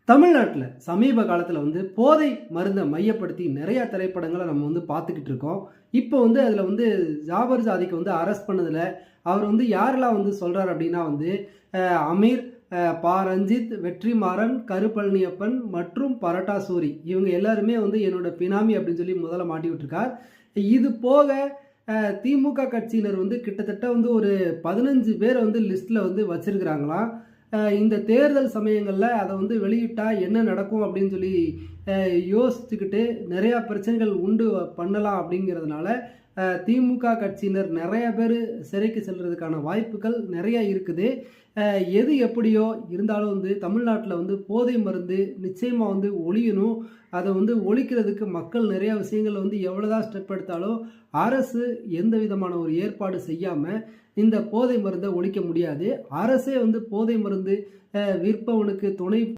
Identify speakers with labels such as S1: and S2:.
S1: தமிழ்நாட்டில் சமீப காலத்தில் போதை மருந்தை மையப்படுத்தி நிறைய திரைப்படங்களை நம்ம பார்த்துக்கிட்டு இருக்கோம். இப்போ அதில் ஜாபர் ஜாதிக்கு அரெஸ்ட் பண்ணதில் அவர் யாரெல்லாம் சொல்கிறார் அப்படின்னா அமீர், பா ரஞ்சித், வெற்றிமாறன், கருப்பழனியப்பன் மற்றும் பரட்டா சூரி இவங்க எல்லாருமே என்னோட பினாமி அப்படின்னு சொல்லி முதல்ல மாட்டி விட்டுருக்கார். இது போக திமுக கட்சியினர் கிட்டத்தட்ட ஒரு 15 பேரை லிஸ்ட்டில் வச்சிருக்கிறாங்களாம். இந்த தேர்தல் சமயங்களில் அதை வெளியிட்டா என்ன நடக்கும் அப்படின்னு சொல்லி யோசிச்சுக்கிட்டு நிறையா பிரச்சனைகள் உண்டு பண்ணலாம் அப்படிங்கிறதுனால திமுக கட்சியினர் நிறைய பேர் சிறைக்கு செல்றதுக்கான வாய்ப்புகள் நிறைய இருக்குது. எது எப்படியோ இருந்தாலும் தமிழ்நாட்டில் போதை மருந்து நிச்சயமாக ஒழியணும். அதை ஒழிக்கிறதுக்கு மக்கள் நிறையா விஷயங்கள் எவ்வளோதான் ஸ்டெப் எடுத்தாலும் அரசு எந்த விதமான ஒரு ஏற்பாடு செய்யாமல் இந்த போதை மருந்தை ஒழிக்க முடியாது. அரசே போதை மருந்து விற்பவனுக்கு துணை